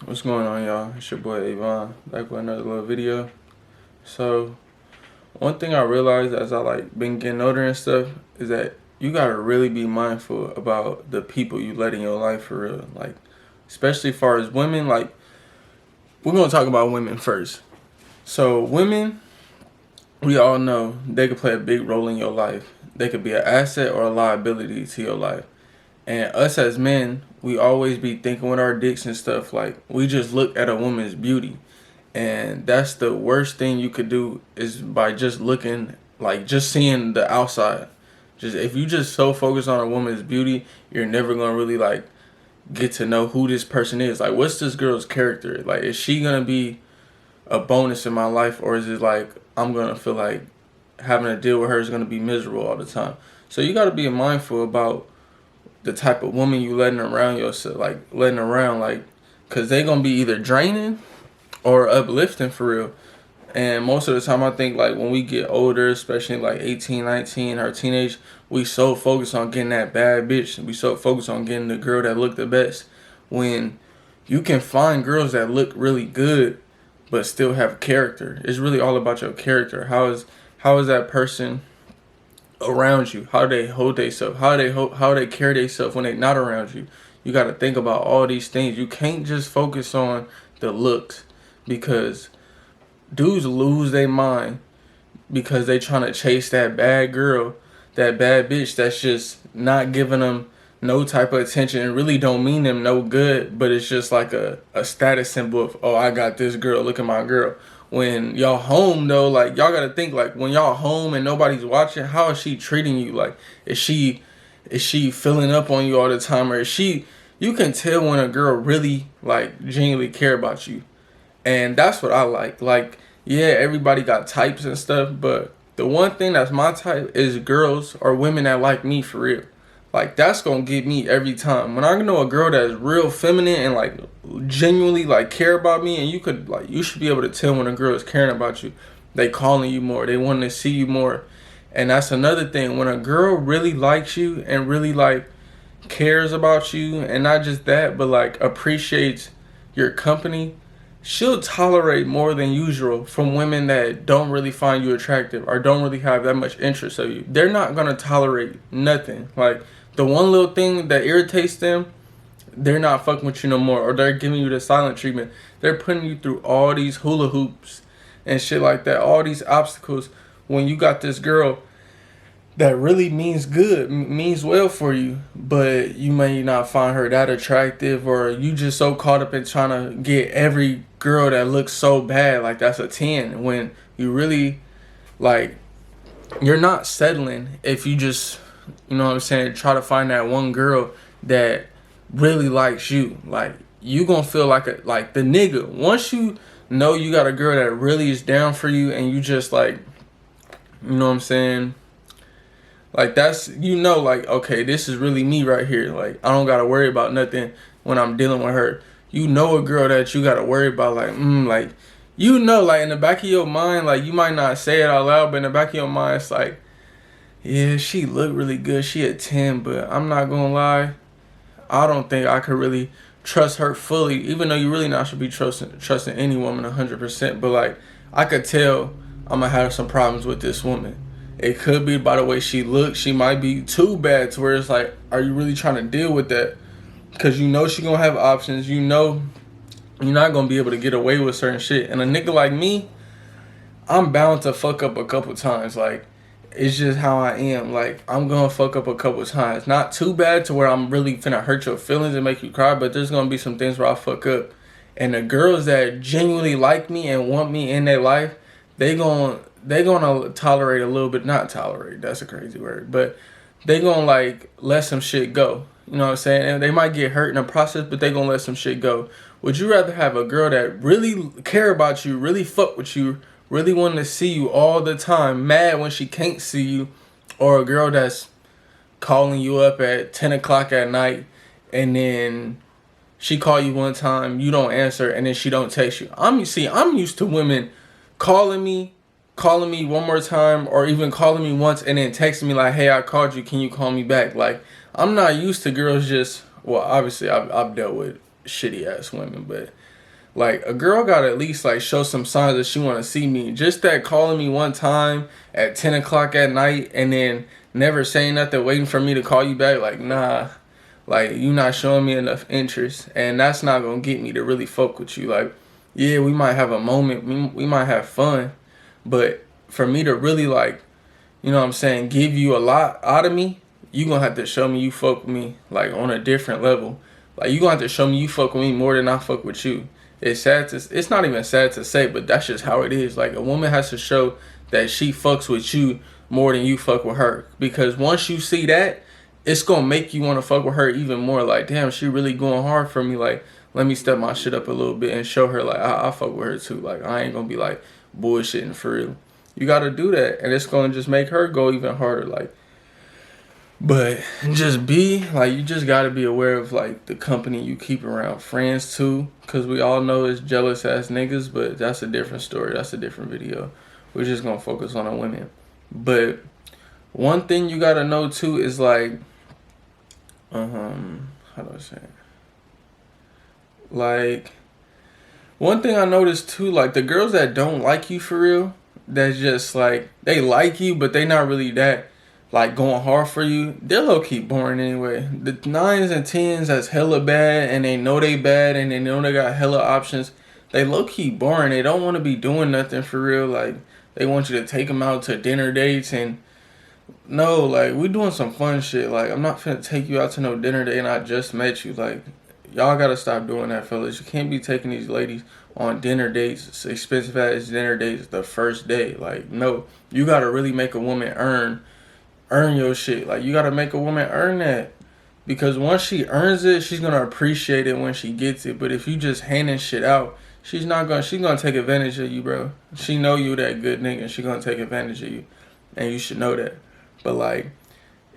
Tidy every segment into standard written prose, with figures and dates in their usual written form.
What's going on, y'all? It's your boy Avon, back with another little video. So, one thing I realized as I been getting older and stuff is that you gotta really be mindful about the people you let in your life for real. Like, especially as far as women, we're gonna talk about women first. So, women, we all know they could play a big role in your life. They could be an asset or a liability to your life. And us as men, we always be thinking with our dicks and stuff, like, we just look at a woman's beauty. And that's the worst thing you could do, is by just looking, just seeing the outside. Just if you just so focus on a woman's beauty, you're never gonna really get to know who this person is. Like, what's this girl's character? Like, is she gonna be a bonus in my life, or is it I'm gonna feel like having to deal with her is gonna be miserable all the time? So you gotta be mindful about the type of woman you letting around yourself, cause they gonna be either draining or uplifting for real. And most of the time, I think when we get older, especially 18, 19, our teenage, we so focused on getting that bad bitch. We so focused on getting the girl that look the best. When you can find girls that look really good, but still have character. It's really all about your character. How is that person around you? How they hold themselves? How they carry themselves when they not around you? You got to think about all these things. You can't just focus on the looks, because dudes lose their mind because they trying to chase that bad girl, that bad bitch that's just not giving them no type of attention and really don't mean them no good, but it's just like a status symbol of, oh, I got this girl, look at my girl. When y'all home though, y'all gotta think, when y'all home and nobody's watching, how is she treating you? Is she filling up on you all the time, or is she? You can tell when a girl really genuinely care about you. And that's what I like. Yeah, everybody got types and stuff, but the one thing that's my type is girls or women that like me for real. That's gonna get me every time. When I know a girl that's real feminine and genuinely care about me, and you should be able to tell when a girl is caring about you. They calling you more, they wanting to see you more. And that's another thing. When a girl really likes you and really cares about you, and not just that, but appreciates your company, she'll tolerate more than usual from women that don't really find you attractive or don't really have that much interest of you. They're not gonna tolerate nothing. The one little thing that irritates them, they're not fucking with you no more, or they're giving you the silent treatment. They're putting you through all these hula hoops and shit like that, all these obstacles, when you got this girl that really means good, means well for you, but you may not find her that attractive, or you just so caught up in trying to get every girl that looks so bad, that's a 10, when you really, you're not settling if you just, you know what I'm saying, try to find that one girl that really likes you. You gonna feel like the nigga. Once you know you got a girl that really is down for you, and you just you know what I'm saying, that's, okay, this is really me right here. I don't gotta worry about nothing when I'm dealing with her. You know a girl that you gotta worry about, in the back of your mind, you might not say it out loud, but in the back of your mind, it's yeah, she look really good, she a 10, but I'm not gonna lie, I don't think I could really trust her fully, even though you really not should be trusting any woman 100%, but I could tell I'm gonna have some problems with this woman. It could be by the way she looks. She might be too bad to where it's are you really trying to deal with that? Because you know she gonna have options. You know you're not gonna be able to get away with certain shit. And a nigga like me, I'm bound to fuck up a couple times. It's just how I am. I'm gonna fuck up a couple times. Not too bad to where I'm really finna hurt your feelings and make you cry, but there's gonna be some things where I fuck up. And the girls that genuinely like me and want me in their life, they're gonna tolerate a little bit. Not tolerate, that's a crazy word, but they gonna let some shit go. You know what I'm saying? And they might get hurt in the process, but they gonna let some shit go. Would you rather have a girl that really care about you, really fuck with you, really wanting to see you all the time, mad when she can't see you, or a girl that's calling you up at 10 o'clock at night, and then she call you one time, you don't answer, and then she don't text you? I'm used to women calling me one more time, or even calling me once and then texting me hey, I called you, can you call me back? I'm not used to girls just, well, obviously I've dealt with shitty ass women, but like a girl gotta at least like show some signs that she wanna see me. Just that calling me one time at 10 o'clock at night and then never saying nothing, waiting for me to call you back, like nah. Like you not showing me enough interest, and that's not gonna get me to really fuck with you. Like, yeah, we might have a moment, we might have fun, but for me to really like, you know what I'm saying, give you a lot out of me, you gonna have to show me you fuck with me like on a different level. Like you gonna have to show me you fuck with me more than I fuck with you. It's not even sad to say, but that's just how it is. Like a woman has to show that she fucks with you more than you fuck with her, because once you see that, it's gonna make you want to fuck with her even more. Like, damn, she really going hard for me. Like, let me step my shit up a little bit and show her like I fuck with her too. Like, I ain't gonna be like bullshitting for real. You gotta do that, and it's gonna just make her go even harder. Like, but just be like, you just gotta be aware of like the company you keep around, friends too, cause we all know it's jealous ass niggas. But that's a different story. That's a different video. We're just gonna focus on the women. But one thing you gotta know too is like, how do I say it? Like, one thing I noticed too, like the girls that don't like you for real, that's just like, they like you, but they not really that like going hard for you, they're low-key boring anyway. The 9s and 10s that's hella bad, and they know they bad, and they know they got hella options, they low-key boring. They don't want to be doing nothing for real. Like, they want you to take them out to dinner dates, and no, like, we doing some fun shit. Like, I'm not finna take you out to no dinner date and I just met you. Like, y'all gotta stop doing that, fellas. You can't be taking these ladies on dinner dates, expensive ass dinner dates, the first day. Like, no. You gotta really make a woman earn your shit. Like, you gotta make a woman earn that. Because once she earns it, she's gonna appreciate it when she gets it. But if you just handing shit out, she's gonna take advantage of you, bro. She know you that good nigga, she gonna take advantage of you. And you should know that. But like,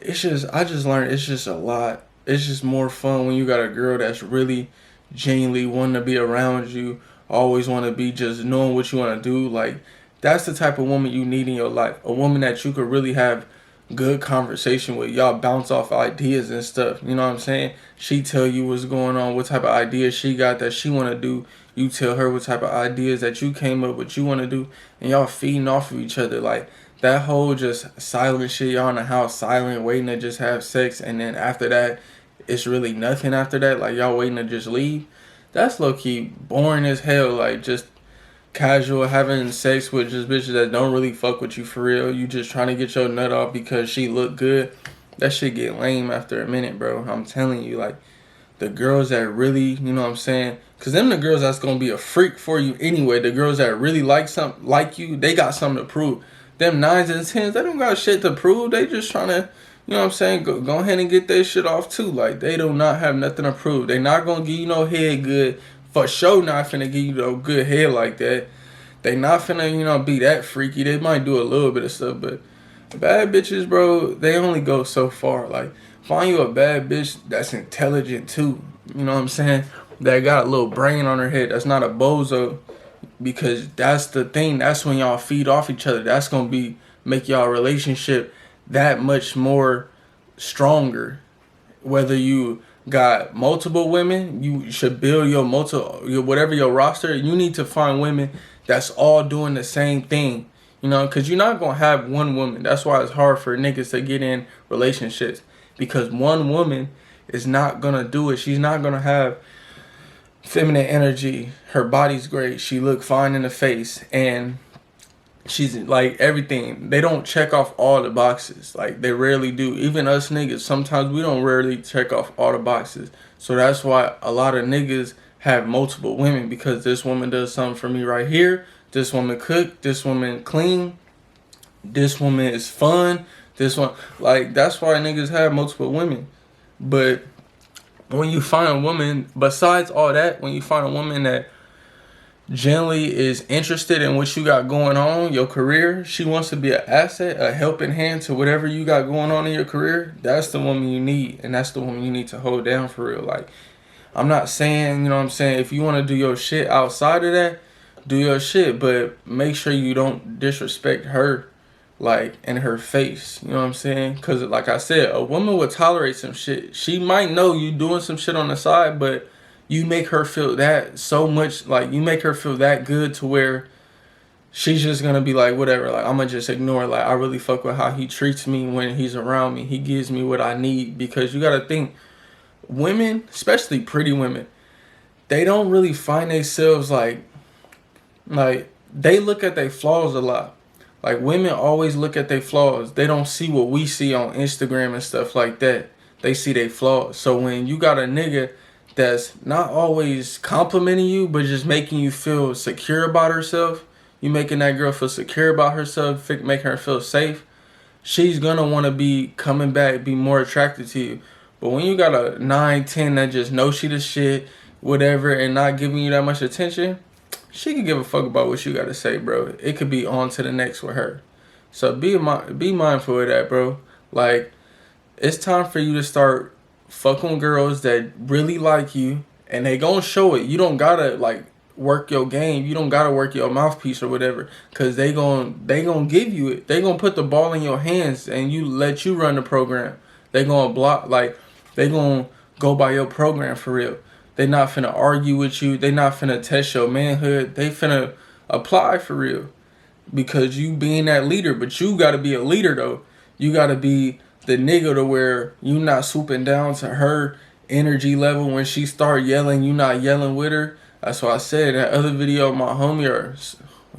I just learned it's just a lot. It's just more fun when you got a girl that's really genuinely wanting to be around you, always want to be just knowing what you want to do. Like, that's the type of woman you need in your life. A woman that you could really have good conversation with. Y'all bounce off ideas and stuff. You know what I'm saying? She tell you what's going on, what type of ideas she got that she want to do. You tell her what type of ideas that you came up with, you want to do, and y'all feeding off of each other. Like, that whole just silent shit, y'all in the house silent, waiting to just have sex, and then after that, it's really nothing after that. Like, y'all waiting to just leave. That's low-key boring as hell. Like, just casual having sex with just bitches that don't really fuck with you for real. You just trying to get your nut off because she look good. That shit get lame after a minute, bro. I'm telling you, like, the girls that really, you know what I'm saying? Because them the girls that's going to be a freak for you anyway. The girls that really like you, they got something to prove. Them 9s and 10s, they don't got shit to prove. They just trying to, you know what I'm saying, go ahead and get their shit off too. Like, they do not have nothing to prove. They not going to give you no head good. For sure not finna give you no good head like that. They not finna, you know, be that freaky. They might do a little bit of stuff, but bad bitches, bro, they only go so far. Like, find you a bad bitch that's intelligent too. You know what I'm saying? That got a little brain on her head. That's not a bozo. Because that's the thing. That's when y'all feed off each other. That's going to make y'all relationship that much more stronger. Whether you got multiple women, you should build your whatever your roster. You need to find women that's all doing the same thing. You know, because you're not going to have one woman. That's why it's hard for niggas to get in relationships. Because one woman is not going to do it. She's not going to have feminine energy. Her body's great. She look fine in the face. And she's like everything. They don't check off all the boxes. Like, they rarely do. Even us niggas, sometimes we don't rarely check off all the boxes. So that's why a lot of niggas have multiple women. Because this woman does something for me right here. This woman cook. This woman clean. This woman is fun. This one, like, that's why niggas have multiple women. But when you find a woman, besides all that, when you find a woman that generally is interested in what you got going on, your career, she wants to be an asset, a helping hand to whatever you got going on in your career, that's the woman you need. And that's the woman you need to hold down for real. Like, I'm not saying, you know what I'm saying, if you want to do your shit outside of that, do your shit, but make sure you don't disrespect her, like, in her face. You know what I'm saying? Because, like I said, a woman will tolerate some shit. She might know you doing some shit on the side, but you make her feel that so much, like you make her feel that good to where she's just gonna be like, whatever, like I'm gonna just ignore it. Like I really fuck with how he treats me when he's around me. He gives me what I need. Because you gotta think, women, especially pretty women, they don't really find themselves like they look at their flaws a lot. Like women always look at their flaws. They don't see what we see on Instagram and stuff like that. They see their flaws. So when you got a nigga that's not always complimenting you, but just making you feel secure about herself, you making that girl feel secure about herself, making her feel safe, she's gonna want to be coming back, be more attracted to you. But when you got a 9, 10 that just knows she the shit, whatever, and not giving you that much attention, she could give a fuck about what you got to say, bro. It could be on to the next with her. So be mindful of that, bro. Like, it's time for you to start fucking girls that really like you, and they gonna show it. You don't gotta like work your game. You don't gotta work your mouthpiece or whatever, cause they gonna give you it. They gonna put the ball in your hands and you let you run the program. They gonna block, like they gonna go by your program for real. They not finna argue with you. They not finna test your manhood. They finna apply for real, because you being that leader. But you gotta be a leader though. You gotta be the nigga to where you not swooping down to her energy level. When she start yelling, you not yelling with her. That's why I said that other video, my homie, or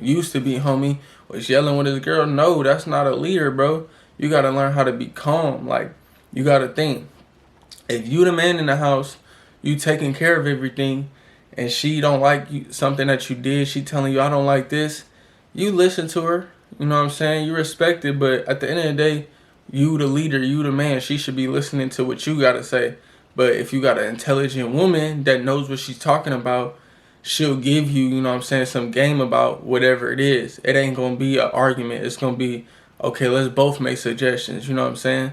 used to be homie, was yelling with his girl. No, that's not a leader, bro. You gotta learn how to be calm. Like, you gotta think, if you the man in the house, you taking care of everything, and she don't like you, something that you did, she telling you, I don't like this, you listen to her. You know what I'm saying? You respect it, but at the end of the day, you the leader, you the man. She should be listening to what you gotta say. But if you got an intelligent woman that knows what she's talking about, she'll give you, you know what I'm saying, some game about whatever it is. It ain't gonna be an argument. It's gonna be, okay, let's both make suggestions. You know what I'm saying?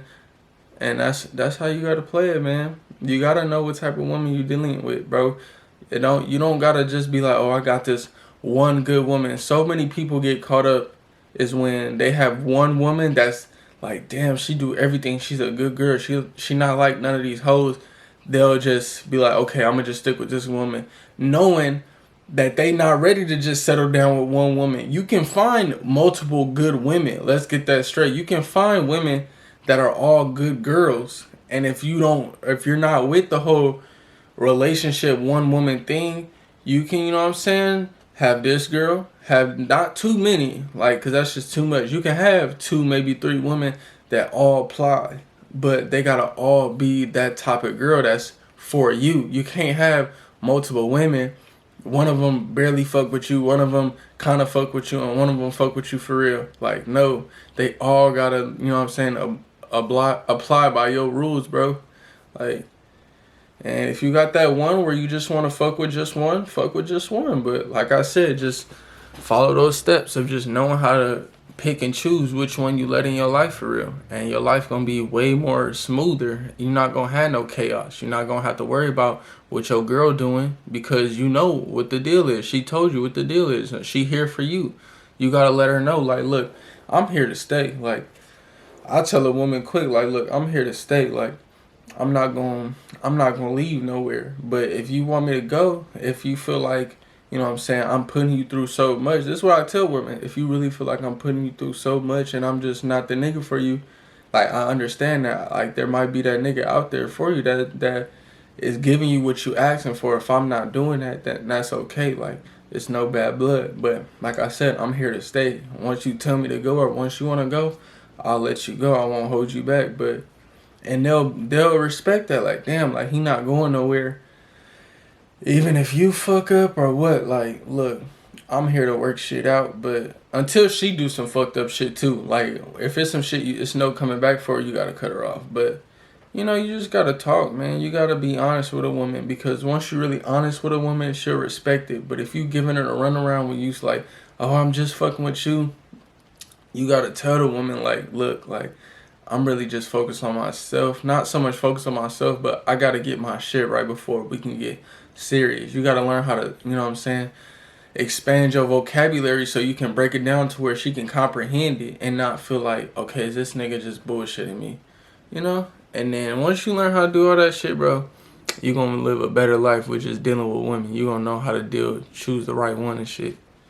And that's how you gotta play it, man. You gotta know what type of woman you dealing with, bro. You don't gotta just be like, oh, I got this one good woman. So many people get caught up is when they have one woman that's like, damn, she do everything. She's a good girl. She not like none of these hoes. They'll just be like, okay, I'm gonna just stick with this woman, knowing that they not ready to just settle down with one woman. You can find multiple good women. Let's get that straight. You can find women that are all good girls. And if you're not with the whole relationship one woman thing, you can, you know what I'm saying, have this girl, have not too many, like, cause that's just too much. You can have 2, maybe 3 women that all apply, but they gotta all be that type of girl that's for you. You can't have multiple women, one of them barely fuck with you, one of them kind of fuck with you, and one of them fuck with you for real. Like, no, they all gotta, you know what I'm saying, apply by your rules, bro. Like, and if you got that one where you just want to fuck with just one, fuck with just one. But like I said, just follow those steps of just knowing how to pick and choose which one you let in your life for real. And your life gonna be way more smoother. You're not gonna have no chaos. You're not gonna have to worry about what your girl doing, because you know what the deal is. She told you what the deal is. She here for you. You gotta let her know, like, look, I'm here to stay. Like, I tell a woman quick, like, look, I'm here to stay. Like, I'm not gonna leave nowhere. But if you want me to go, if you feel like, you know what I'm saying, I'm putting you through so much. This is what I tell women. If you really feel like I'm putting you through so much and I'm just not the nigga for you, like, I understand that. Like, there might be that nigga out there for you that is giving you what you asking for. If I'm not doing that, that's okay. Like, it's no bad blood. But like I said, I'm here to stay. Once you tell me to go, or once you want to go, I'll let you go. I won't hold you back. But and they'll respect that. Like, damn, like, he not going nowhere, even if you fuck up or what. Like, look, I'm here to work shit out. But until she do some fucked up shit too, like, if it's some shit it's no coming back for, you gotta cut her off. But you know, you just gotta talk, man. You gotta be honest with a woman, because once you're really honest with a woman, she'll respect it. But if you giving her a runaround when you's like, oh, I'm just fucking with you, you gotta tell the woman, like, look, like, I'm really just focused on myself. Not so much focused on myself, but I gotta get my shit right before we can get serious. You gotta learn how to, you know what I'm saying, expand your vocabulary so you can break it down to where she can comprehend it and not feel like, okay, is this nigga just bullshitting me? You know? And then once you learn how to do all that shit, bro, you gonna live a better life with just dealing with women. You gonna know how to choose the right one and shit.